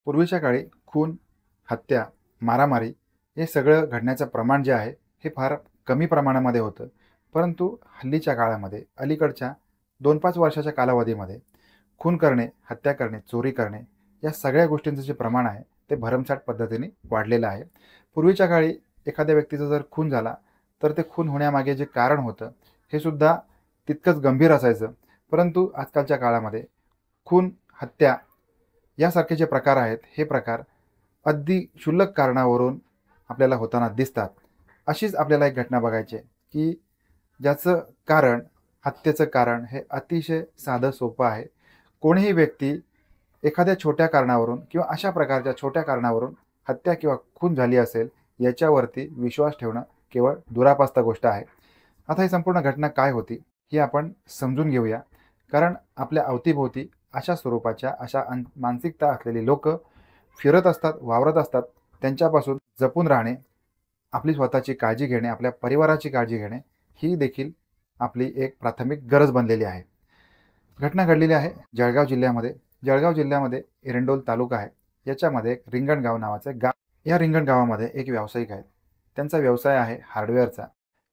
पूर्वीच्या काळी खून, हत्या, मारामारी हे सगळं घडण्याचं प्रमाण जे आहे, हे फार कमी प्रमाणामध्ये होतं. परंतु हल्लीच्या काळामध्ये, अलीकडच्या 2-5 वर्षाच्या कालावधीमध्ये खून करणे, हत्या करणे, चोरी करणे या सगळ्या गोष्टींचं जे प्रमाण आहे, ते भरमसाठ पद्धतीने वाढलेलं आहे. पूर्वीच्या काळी एखाद्या व्यक्तीचा जर खून झाला, तर ते खून होण्यामागे जे कारण होतं, हे सुद्धा तितकंच गंभीर असायचं. परंतु आजकालच्या काळामध्ये खून, हत्या यासारखे जे प्रकार आहेत, हे प्रकार अगदी क्षुल्लक कारणावरून आपल्याला होताना दिसतात. अशीच आपल्याला एक घटना बघायची आहे, की ज्याचं कारण, हत्येचं कारण हे अतिशय साधं सोपं आहे. कोणीही व्यक्ती एखाद्या छोट्या कारणावरून किंवा अशा प्रकारच्या छोट्या कारणावरून हत्या किंवा खून झाली असेल, याच्यावरती विश्वास ठेवणं केवळ दुरापास्त गोष्ट आहे. आता ही संपूर्ण घटना काय होती, ही आपण समजून घेऊया. कारण आपल्या अवतीभोवती अशा स्वरूपाच्या, अशा मानसिकता असलेली लोकं फिरत असतात, वावरत असतात. त्यांच्यापासून जपून राहणे, आपली स्वतःची काळजी घेणे, आपल्या परिवाराची काळजी घेणे, ही देखील आपली एक प्राथमिक गरज बनलेली आहे. घटना घडलेली आहे जळगाव जिल्ह्यामध्ये. जळगाव जिल्ह्यामध्ये एरंडोल तालुका आहे. याच्यामध्ये एक रिंगणगाव नावाचं एक गाव. या रिंगण गावामध्ये एक व्यावसायिक आहेत. त्यांचा व्यवसाय आहे हार्डवेअरचा.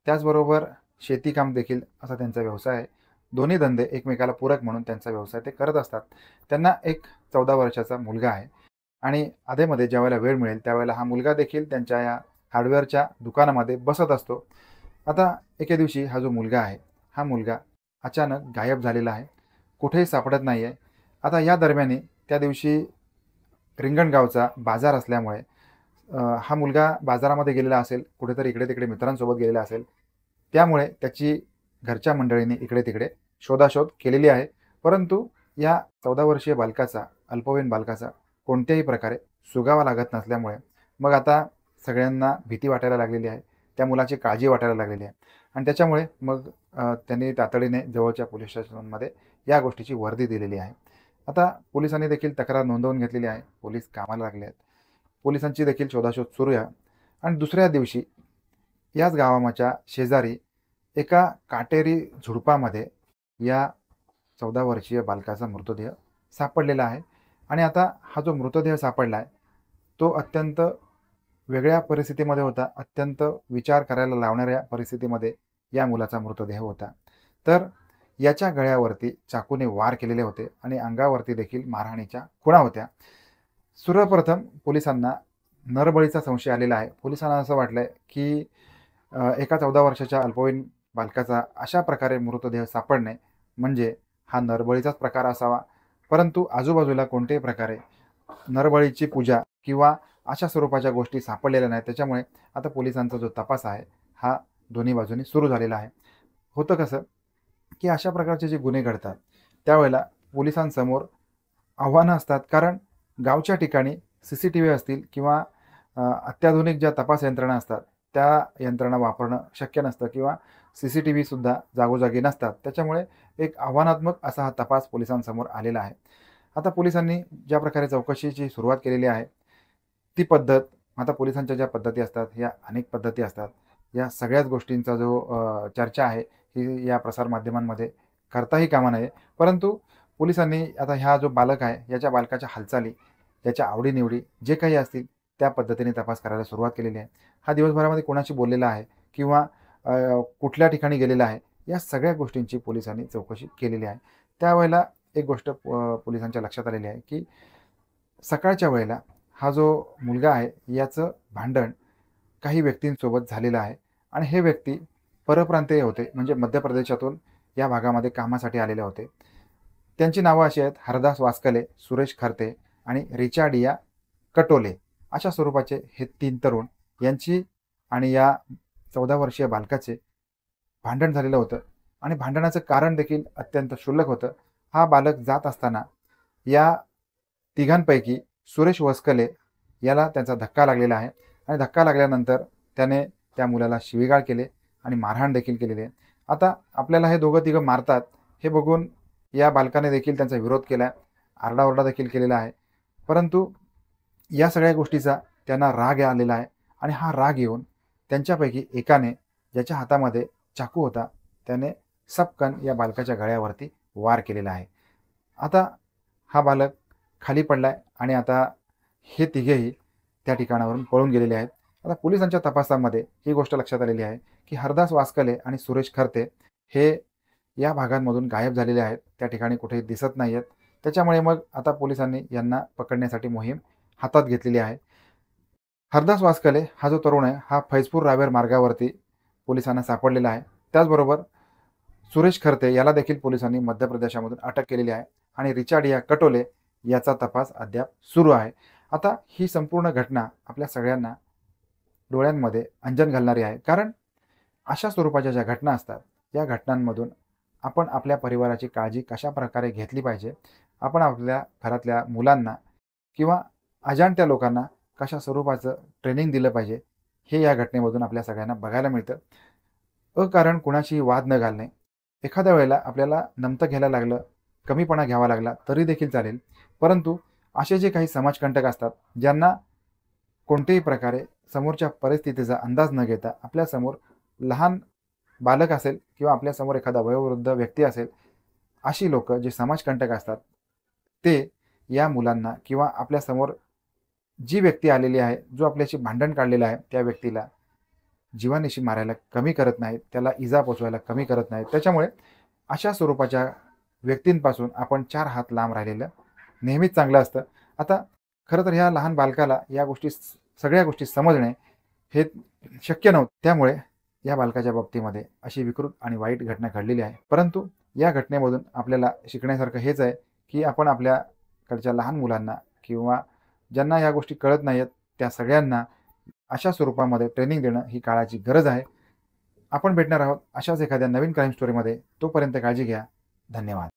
त्याचबरोबर शेतीकाम देखील असा त्यांचा व्यवसाय आहे. दोन्ही धंदे एकमेकाला पूरक म्हणून त्यांचा व्यवसाय ते करत असतात. त्यांना एक 14 वर्षाचा मुलगा आहे आणि अधेमध्ये ज्यावेळेला वेळ मिळेल त्यावेळेला हा मुलगा देखील त्यांच्या या हार्डवेअरच्या दुकानामध्ये बसत असतो. आता एके दिवशी हा जो मुलगा आहे, हा मुलगा अचानक गायब झालेला आहे. कुठेही सापडत नाही आहे. आता या दरम्यान त्या दिवशी रिंगणगावचा बाजार असल्यामुळे हा मुलगा बाजारामध्ये गेलेला असेल, कुठेतरी इकडे-तिकडे मित्रांसोबत गेलेला असेल. त्यामुळे त्याची घरच्या मंडळींनी इकडे-तिकडे शोधाशोध केलेली आहे. परंतु या 14 वर्षीय बालकाचा, अल्पवयीन बालकाचा कोणत्याही प्रकारे सुगावा लागत नसल्यामुळे मग आता सगळ्यांना भीती वाटायला लागलेली आहे. त्या मुलाची काळजी वाटायला लागलेली आहे आणि त्याच्यामुळे मग त्यांनी तातडीने जवळच्या पोलीस स्टेशनमध्ये या गोष्टीची वर्दी दिलेली आहे. आता पोलिसांनी देखील तक्रार नोंदवून घेतलेली आहे. पोलीस कामाला लागले आहेत. पोलिसांची देखील शोधाशोध सुरू आहे आणि दुसऱ्या दिवशी याच गावाच्या शेजारी एका काटेरी झुडपामध्ये या 14 वर्षीय बालकाचा मृतदेह सापडलेला आहे आणि आता हा जो मृतदेह सापडला आहे, तो अत्यंत वेगळ्या परिस्थितीमध्ये होता. अत्यंत विचार करायला लावणाऱ्या परिस्थितीमध्ये या मुलाचा मृतदेह होता. तर याच्या गळ्यावरती चाकूने वार केलेले होते आणि अंगावरती देखील मारहाणीच्या खुणा होत्या. सर्वप्रथम पोलिसांना नरबळीचा संशय आलेला आहे. पोलिसांना असं वाटलंय, की एका 14 वर्षाच्या अल्पवयीन बालकाचा अशा प्रकारे मृतदेह सापडणे म्हणजे हा नरबळीचाच प्रकार असावा. परंतु आजूबाजूला कोणत्याही प्रकारे नरबळीची पूजा किंवा अशा स्वरूपाच्या गोष्टी सापडलेल्या नाहीत. त्याच्यामुळे आता पोलिसांचा जो तपास आहे, हा दोन्ही बाजूंनी सुरू झालेला आहे. होतं कसं, की अशा प्रकारचे जे गुन्हे घडतात, त्यावेळेला पोलिसांसमोर आव्हानं असतात. कारण गावच्या ठिकाणी CCTV असतील किंवा अत्याधुनिक ज्या तपास यंत्रणा असतात, त्या यंत्रणा वापरणं शक्य नसतं किंवा CCTV सुद्धा जागोजागी नसतात. त्याच्यामुळे एक आव्हानात्मक असा हा तपास पोलिसांसमोर आलेला आहे. आता पोलिसांनी ज्या प्रकारे चौकशीची सुरुवात केलेली आहे, ती पद्धत आता पोलिसांच्या ज्या पद्धती असतात, ह्या अनेक पद्धती असतात. या सगळ्याच गोष्टींचा जो चर्चा आहे, ही या प्रसारमाध्यमांमध्ये करताही कामा नये. परंतु पोलिसांनी आता हा जो बालक आहे, याच्या बालकाच्या हालचाली, त्याच्या आवडी जे काही असतील, त्या पद्धतीने तपास करायला सुरुवात केलेली आहे. हा दिवसभरामध्ये कोणाशी बोललेला आहे किंवा कुठल्या ठिकाणी गेलेला आहे, या सगळ्या गोष्टींची पोलिसांनी चौकशी केलेली आहे. त्यावेळेला एक गोष्ट पोलिसांच्या लक्षात आलेली आहे, की सकाळच्या वेळेला हा जो मुलगा आहे, याचं भांडण काही व्यक्तींसोबत झालेलं आहे आणि हे व्यक्ती परप्रांतीय होते. म्हणजे मध्य प्रदेशातून या भागामध्ये कामासाठी आलेले होते. त्यांची नावं अशी आहेत हरदास वास्कले, सुरेश खरते आणि रिचार्डिया कटोले. अशा स्वरूपाचे हे 3 तरुण यांची आणि या 14 वर्षीय बालकाचे भांडण झालेलं होतं आणि भांडणाचं कारण देखील अत्यंत क्षुल्लक होतं. हा बालक जात असताना या तिघांपैकी सुरेश वस्कले याला त्यांचा धक्का लागलेला आहे आणि धक्का लागल्यानंतर त्याने त्या मुलाला शिवीगाळ केले आणि मारहाण देखील केलेली आहे. आता आपल्याला हे दोघं-तिघं मारतात हे बघून या बालकाने देखील त्यांचा विरोध केला आहे, आरडाओरडा देखील केलेला आहे. परंतु या सगळ्या गोष्टीचा त्यांना राग आलेला आहे आणि हा राग येऊन त्यांच्यापैकी एकाने, ज्याच्या हातामध्ये चाकू होता, त्याने सपकन या बालकाच्या गळ्यावरती वार केलेला आहे. आता हा बालक खाली पडलाय आणि आता हे तिघेही त्या ठिकाणावरून पळून गेलेले आहेत. आता पोलिसांच्या तपासामध्ये ही गोष्ट लक्षात आलेली आहे की हरदास वास्कले आणि सुरेश खरते हे या भागांमधून गायब झालेले आहेत. त्या ठिकाणी कुठेही दिसत नाही आहेत. त्याच्यामुळे मग आता पोलिसांनी यांना पकडण्यासाठी मोहीम हातात घेतलेली आहे. हरदास वास्कले हा जो तरुण आहे हा फैजपूर रावेर मार्गावरती पोलिसांना सापडलेला आहे. त्याचबरोबर सुरेश खरते याला देखील पोलिसांनी मध्य प्रदेशामधून अटक केलेली आहे आणि रिचार्डिया कटोले याचा तपास अद्याप सुरू आहे. आता ही संपूर्ण घटना आपल्या सगळ्यांना डोळ्यांमध्ये अंजन घालणारी आहे, कारण अशा स्वरूपाच्या ज्या घटना असतात या घटनांमधून आपण आपल्या परिवाराची काळजी कशा प्रकारे घेतली पाहिजे, आपण आपल्या घरातल्या मुलांना किंवा अजाणत्या लोकांना कशा स्वरूपाचं ट्रेनिंग दिलं पाहिजे, हे या घटनेमधून आपल्या सगळ्यांना बघायला मिळतं. अकारण कुणाशीही वाद न घालणे. एखाद्या वेळेला आपल्याला नमतं घ्यायला लागलं, कमीपणा घ्यावा लागला तरी देखील चालेल, परंतु असे जे काही समाजकंटक असतात ज्यांना कोणत्याही प्रकारे समोरच्या परिस्थितीचा अंदाज न घेता आपल्यासमोर लहान बालक असेल किंवा आपल्यासमोर एखादा वयोवृद्ध व्यक्ती असेल, अशी लोक जे समाजकंटक असतात ते या मुलांना किंवा आपल्यासमोर जी व्यक्ती आलेली आहे, जो आपल्याशी भांडण काढलेला आहे, त्या व्यक्तीला जीवानिशी मारायला कमी करत नाहीत, त्याला इजा पोचवायला कमी करत नाहीत. त्याच्यामुळे अशा स्वरूपाच्या व्यक्तींपासून आपण 4 हात लांब राहिलेलं नेहमीच चांगलं असतं. आता खरं तर ह्या लहान बालकाला या गोष्टी सगळ्या गोष्टी समजणे हे शक्य नव्हतं. त्यामुळे या बालकाच्या बाबतीमध्ये अशी विकृत आणि वाईट घटना घडलेली आहे. परंतु या घटनेमधून आपल्याला शिकण्यासारखं हेच आहे की आपण आपल्याकडच्या लहान मुलांना किंवा ज्यांना या गोष्टी कळत नाहीत त्या सगळ्यांना अशा स्वरूपामध्ये ट्रेनिंग देणं ही काळाची गरज आहे. आपण भेटणार आहोत अशाच एखाद्या नवीन क्राईम स्टोरीमध्ये. तोपर्यंत काळजी घ्या. धन्यवाद.